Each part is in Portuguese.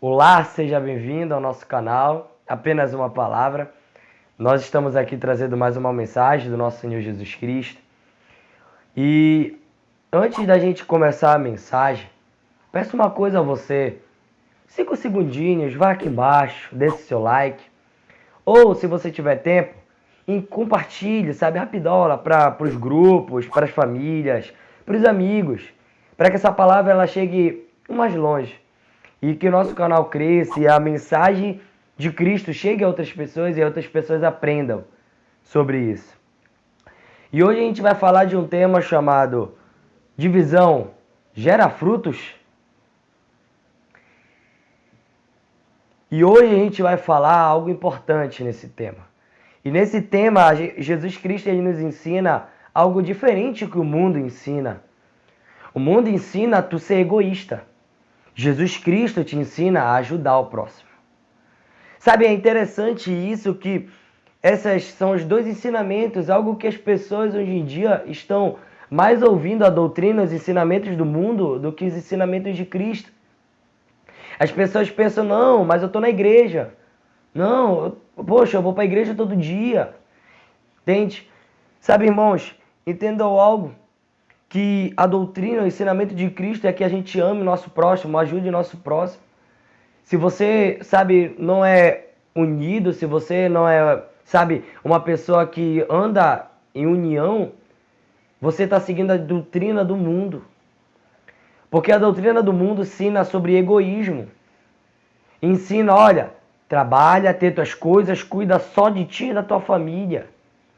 Olá, seja bem-vindo ao nosso canal, Apenas uma Palavra. Nós estamos aqui trazendo mais uma mensagem do nosso Senhor Jesus Cristo. E antes da gente começar a mensagem, peço uma coisa a você. 5 segundinhos, vá aqui embaixo, deixe seu like. Ou, se você tiver tempo, compartilhe, sabe, rapidola para os grupos, para as famílias, para os amigos, para que essa palavra ela chegue mais longe. E que o nosso canal cresça e a mensagem de Cristo chegue a outras pessoas e outras pessoas aprendam sobre isso. E hoje a gente vai falar de um tema chamado Divisão gera frutos? E hoje a gente vai falar algo importante nesse tema. E nesse tema, Jesus Cristo ele nos ensina algo diferente que o mundo ensina. O mundo ensina a tu ser egoísta. Jesus Cristo te ensina a ajudar o próximo. Sabe, é interessante isso que esses são os dois ensinamentos, algo que as pessoas hoje em dia estão mais ouvindo a doutrina, os ensinamentos do mundo, do que os ensinamentos de Cristo. As pessoas pensam, não, mas eu estou na igreja. Não, poxa, eu vou para a igreja todo dia. Entende? Sabe, irmãos, entendam algo. Que a doutrina, o ensinamento de Cristo é que a gente ame o nosso próximo, ajude o nosso próximo. Se você, sabe, não é unido, se você não é, sabe, uma pessoa que anda em união, você está seguindo a doutrina do mundo. Porque a doutrina do mundo ensina sobre egoísmo. Ensina, olha, trabalha, tem tuas coisas, cuida só de ti e da tua família.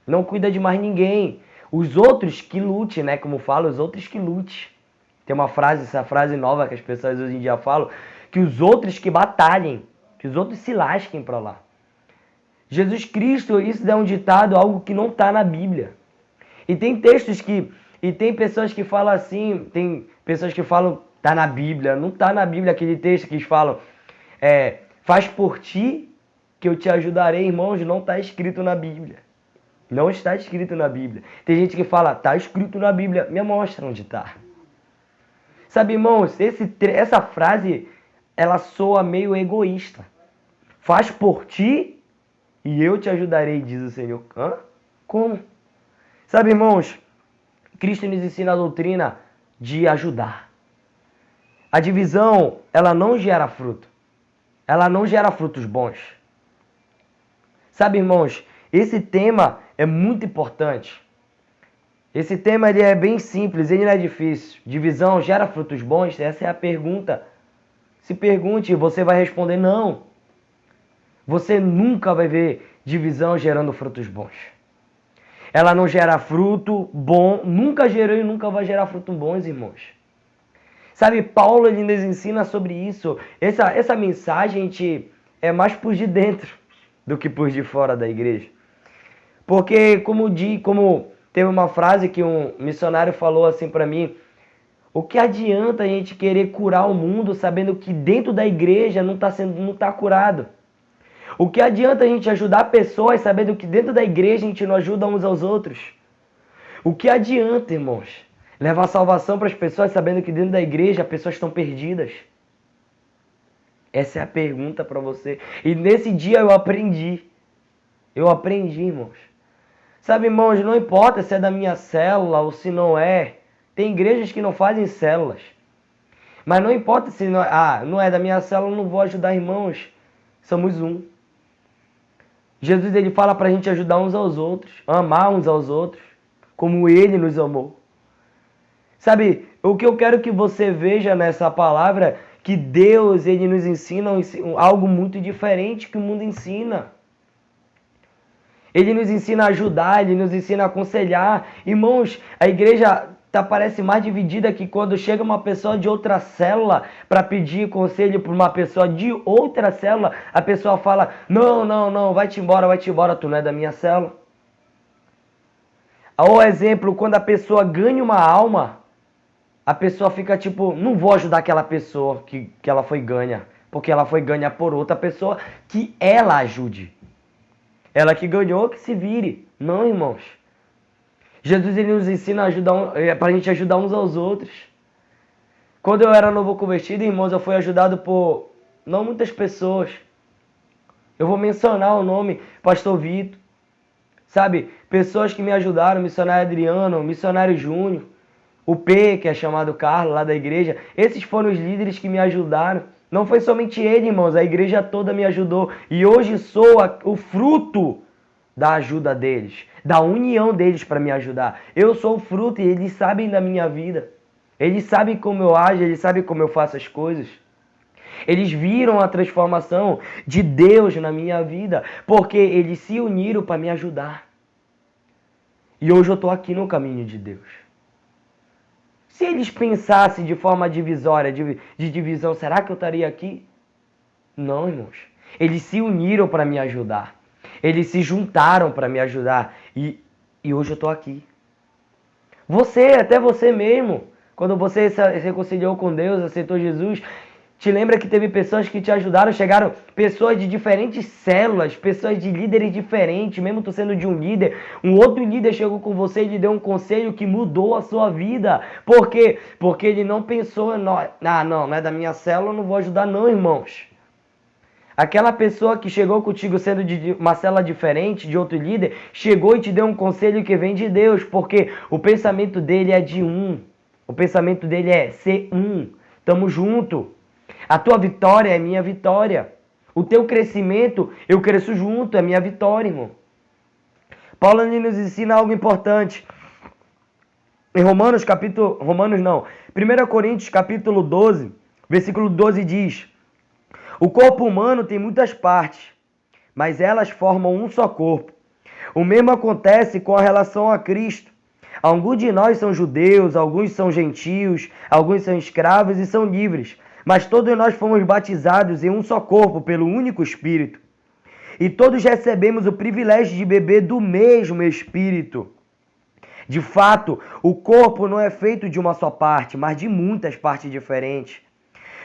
Não cuida de mais ninguém. Os outros que lute, né? Como fala, os outros que lute. Tem uma frase, essa frase nova que as pessoas hoje em dia falam, que os outros que batalhem, que os outros se lasquem para lá. Jesus Cristo, isso é um ditado, algo que não está na Bíblia. E tem textos que, e tem pessoas que falam assim, tem pessoas que falam, tá na Bíblia. Não tá na Bíblia aquele texto que eles falam, faz por ti que eu te ajudarei, irmãos, não está escrito na Bíblia. Não está escrito na Bíblia. Tem gente que fala, está escrito na Bíblia. Me mostra onde está. Sabe, irmãos, essa frase, ela soa meio egoísta. Faz por ti e eu te ajudarei, diz o Senhor. Hã? Como? Sabe, irmãos, Cristo nos ensina a doutrina de ajudar. A divisão, ela não gera fruto. Ela não gera frutos bons. Sabe, irmãos, esse tema é muito importante. Esse tema ele é bem simples, ele não é difícil. Divisão gera frutos bons? Essa é a pergunta. Se pergunte, você vai responder não. Você nunca vai ver divisão gerando frutos bons. Ela não gera fruto bom, nunca gerou e nunca vai gerar frutos bons, irmãos. Sabe, Paulo ele nos ensina sobre isso. Essa mensagem é mais por de dentro do que por de fora da igreja. Porque, como teve uma frase que um missionário falou assim para mim, o que adianta a gente querer curar o mundo sabendo que dentro da igreja não está curado? O que adianta a gente ajudar pessoas sabendo que dentro da igreja a gente não ajuda uns aos outros? O que adianta, irmãos, levar salvação para as pessoas sabendo que dentro da igreja as pessoas estão perdidas? Essa é a pergunta para você. E nesse dia eu aprendi. Eu aprendi, irmãos. Sabe, irmãos, não importa se é da minha célula ou se não é. Tem igrejas que não fazem células. Mas não importa se não é da minha célula, eu não vou ajudar, irmãos. Somos um. Jesus ele fala para a gente ajudar uns aos outros, amar uns aos outros, como Ele nos amou. Sabe, o que eu quero que você veja nessa palavra, que Deus ele nos ensina algo muito diferente que o mundo ensina. Ele nos ensina a ajudar, ele nos ensina a aconselhar. Irmãos, a igreja parece mais dividida que quando chega uma pessoa de outra célula para pedir conselho para uma pessoa de outra célula, a pessoa fala, não, vai-te embora, tu não é da minha célula. Ou exemplo, quando a pessoa ganha uma alma, a pessoa fica tipo, não vou ajudar aquela pessoa que ela foi ganha, porque ela foi ganha por outra pessoa que ela ajude. Ela que ganhou, que se vire. Não, irmãos. Jesus ele nos ensina para a gente ajudar uns aos outros. Quando eu era novo convertido, irmãos, eu fui ajudado por não muitas pessoas. Eu vou mencionar o nome Pastor Vitor, sabe? Pessoas que me ajudaram, missionário Adriano, missionário Júnior, o P, que é chamado Carlos, lá da igreja. Esses foram os líderes que me ajudaram. Não foi somente ele, irmãos, a igreja toda me ajudou. E hoje sou o fruto da ajuda deles, da união deles para me ajudar. Eu sou o fruto e eles sabem da minha vida. Eles sabem como eu ajo, eles sabem como eu faço as coisas. Eles viram a transformação de Deus na minha vida, porque eles se uniram para me ajudar. E hoje eu estou aqui no caminho de Deus. Se eles pensassem de forma divisória, de divisão, será que eu estaria aqui? Não, irmãos. Eles se uniram para me ajudar. Eles se juntaram para me ajudar. E hoje eu estou aqui. Você, até você mesmo, quando você se reconciliou com Deus, aceitou Jesus, te lembra que teve pessoas que te ajudaram, chegaram pessoas de diferentes células, pessoas de líderes diferentes, mesmo tu sendo de um líder, um outro líder chegou com você e lhe deu um conselho que mudou a sua vida. Por quê? Porque ele não pensou, não é da minha célula, eu não vou ajudar não, irmãos. Aquela pessoa que chegou contigo sendo de uma célula diferente, de outro líder, chegou e te deu um conselho que vem de Deus, porque o pensamento dele é de um. O pensamento dele é ser um. Tamo junto. A tua vitória é minha vitória. O teu crescimento, eu cresço junto, é minha vitória, irmão. Paulo nos ensina algo importante. Em 1 Coríntios capítulo 12, versículo 12 diz: o corpo humano tem muitas partes, mas elas formam um só corpo. O mesmo acontece com a relação a Cristo. Alguns de nós são judeus, alguns são gentios, alguns são escravos e são livres. Mas todos nós fomos batizados em um só corpo pelo único Espírito. E todos recebemos o privilégio de beber do mesmo Espírito. De fato, o corpo não é feito de uma só parte, mas de muitas partes diferentes.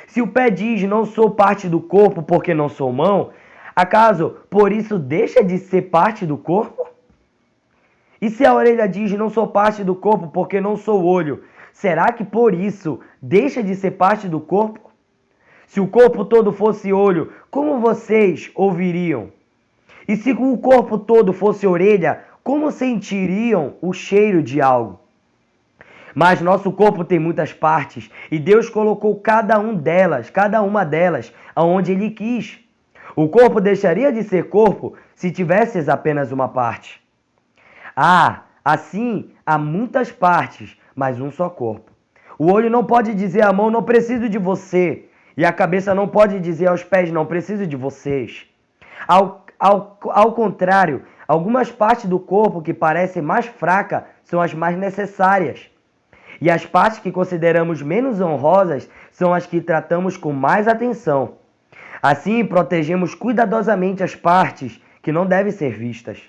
Se o pé diz, não sou parte do corpo porque não sou mão, acaso por isso deixa de ser parte do corpo? E se a orelha diz, não sou parte do corpo porque não sou olho, será que por isso deixa de ser parte do corpo? Se o corpo todo fosse olho, como vocês ouviriam? E se o corpo todo fosse orelha, como sentiriam o cheiro de algo? Mas nosso corpo tem muitas partes e Deus colocou cada uma delas, aonde Ele quis. O corpo deixaria de ser corpo se tivesse apenas uma parte. Assim há muitas partes, mas um só corpo. O olho não pode dizer à mão, não preciso de você. E a cabeça não pode dizer aos pés, não preciso de vocês. Ao contrário, algumas partes do corpo que parecem mais fracas são as mais necessárias. E as partes que consideramos menos honrosas são as que tratamos com mais atenção. Assim, protegemos cuidadosamente as partes que não devem ser vistas.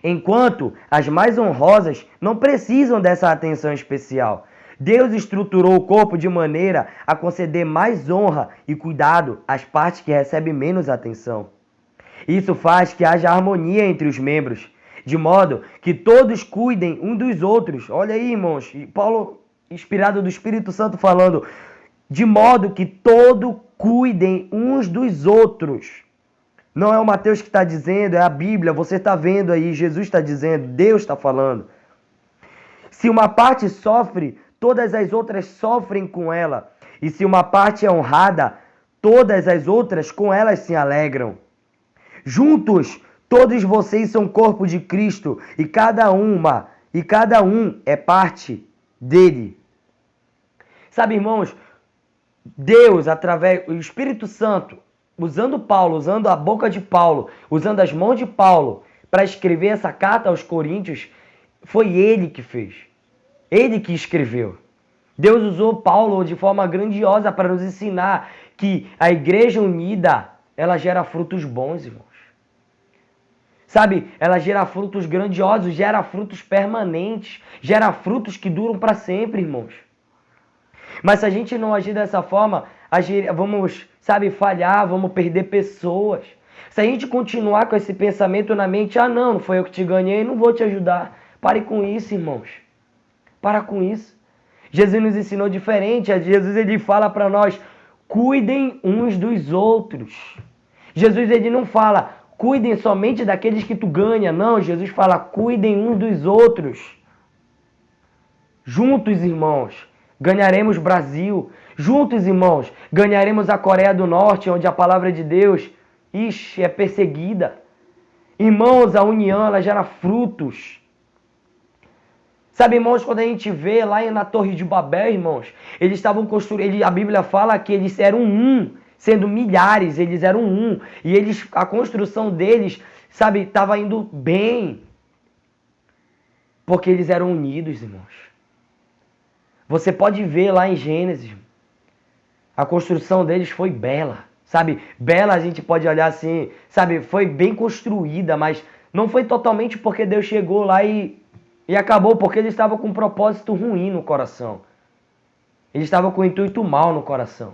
Enquanto as mais honrosas não precisam dessa atenção especial. Deus estruturou o corpo de maneira a conceder mais honra e cuidado às partes que recebem menos atenção. Isso faz que haja harmonia entre os membros, de modo que todos cuidem um dos outros. Olha aí, irmãos, Paulo, inspirado do Espírito Santo, falando, de modo que todos cuidem uns dos outros. Não é o Mateus que está dizendo, é a Bíblia, você está vendo aí, Jesus está dizendo, Deus está falando. Se uma parte sofre, todas as outras sofrem com ela. E se uma parte é honrada, todas as outras com elas se alegram. Juntos, todos vocês são corpo de Cristo e cada um é parte dele. Sabe, irmãos, Deus, através do Espírito Santo, usando Paulo, usando a boca de Paulo, usando as mãos de Paulo para escrever essa carta aos Coríntios, foi ele que fez. Ele que escreveu. Deus usou Paulo de forma grandiosa para nos ensinar que a igreja unida, ela gera frutos bons, irmãos. Sabe, ela gera frutos grandiosos, gera frutos permanentes, gera frutos que duram para sempre, irmãos. Mas se a gente não agir dessa forma, vamos, falhar, vamos perder pessoas. Se a gente continuar com esse pensamento na mente, não foi eu que te ganhei, não vou te ajudar. Pare com isso, irmãos. Para com isso. Jesus nos ensinou diferente. Jesus ele fala para nós, cuidem uns dos outros. Jesus ele não fala, cuidem somente daqueles que tu ganha. Não, Jesus fala, cuidem uns dos outros. Juntos, irmãos, ganharemos Brasil. Juntos, irmãos, ganharemos a Coreia do Norte, onde a palavra de Deus, é perseguida. Irmãos, a união, ela gera frutos. Sabe, irmãos, quando a gente vê lá na Torre de Babel, irmãos, eles estavam construindo, a Bíblia fala que eles eram um, sendo milhares, eles eram um. E a construção deles, sabe, estava indo bem. Porque eles eram unidos, irmãos. Você pode ver lá em Gênesis, a construção deles foi bela. Sabe, bela a gente pode olhar assim, sabe, foi bem construída, mas não foi totalmente porque Deus chegou lá e acabou, porque eles estavam com um propósito ruim no coração. Eles estavam com um intuito mal no coração.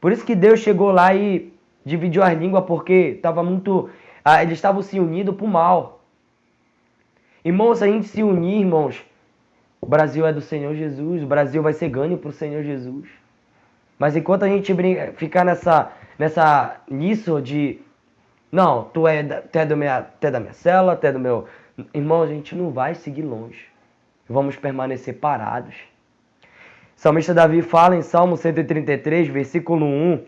Por isso que Deus chegou lá e dividiu as línguas, porque eles estavam se unindo para o mal. Irmãos, se a gente se unir, irmãos, o Brasil é do Senhor Jesus, o Brasil vai ser ganho para o Senhor Jesus. Mas enquanto a gente ficar nisso de, não, tu é da minha célula, tu é do meu... Irmão, a gente não vai seguir longe. Vamos permanecer parados. O salmista Davi fala em Salmo 133, versículo 1,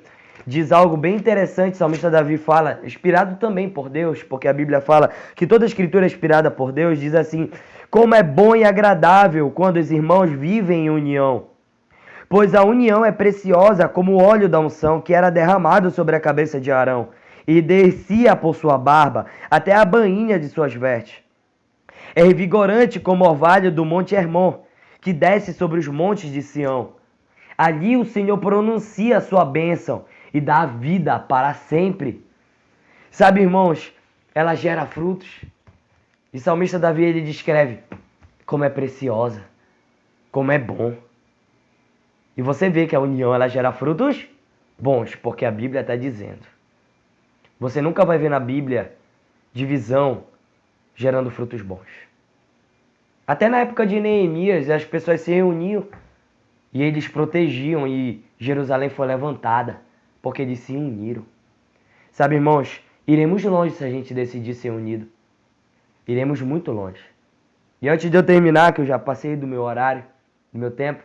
diz algo bem interessante. O salmista Davi fala, inspirado também por Deus, porque a Bíblia fala que toda a escritura é inspirada por Deus, diz assim, como é bom e agradável quando os irmãos vivem em união. Pois a união é preciosa como o óleo da unção que era derramado sobre a cabeça de Arão e descia por sua barba até a bainha de suas vestes. É revigorante como o orvalho do monte Hermon, que desce sobre os montes de Sião. Ali o Senhor pronuncia a sua bênção e dá vida para sempre. Sabe, irmãos, ela gera frutos. E o salmista Davi, ele descreve como é preciosa, como é bom. E você vê que a união, ela gera frutos bons, porque a Bíblia está dizendo. Você nunca vai ver na Bíblia divisão gerando frutos bons. Até na época de Neemias, as pessoas se reuniam e eles protegiam e Jerusalém foi levantada, porque eles se uniram. Sabe, irmãos, iremos longe se a gente decidir ser unido. Iremos muito longe. E antes de eu terminar, que eu já passei do meu horário, do meu tempo,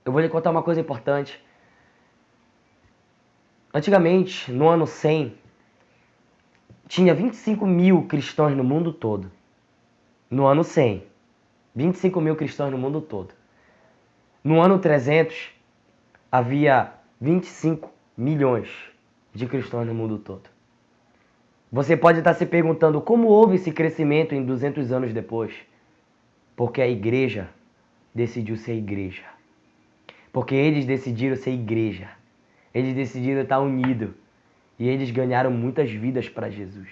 eu vou lhe contar uma coisa importante. Antigamente, no ano 100, tinha 25 mil cristãos no mundo todo. No ano 100, 25 mil cristãos no mundo todo. No ano 300, havia 25 milhões de cristãos no mundo todo. Você pode estar se perguntando como houve esse crescimento em 200 anos depois. Porque a igreja decidiu ser igreja. Porque eles decidiram ser igreja. Eles decidiram estar unidos. E eles ganharam muitas vidas para Jesus.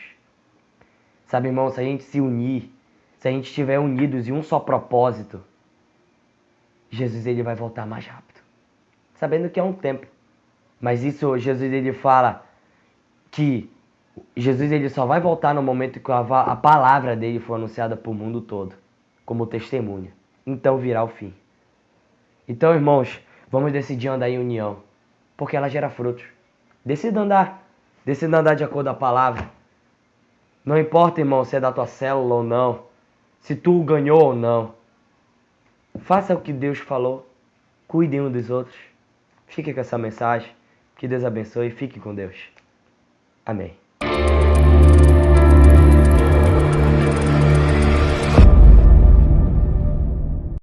Sabe, irmão, se a gente se unir, se a gente estiver unidos em um só propósito, Jesus ele vai voltar mais rápido. Sabendo que é um tempo. Mas isso, Jesus ele fala que Jesus ele só vai voltar no momento que a palavra dele for anunciada para o mundo todo, como testemunha. Então virá o fim. Então, irmãos, vamos decidir andar em união, porque ela gera frutos. Decida andar de acordo com a palavra. Não importa, irmão, se é da tua célula ou não, se tu ganhou ou não. Faça o que Deus falou. Cuide um dos outros. Fique com essa mensagem. Que Deus abençoe e fique com Deus. Amém.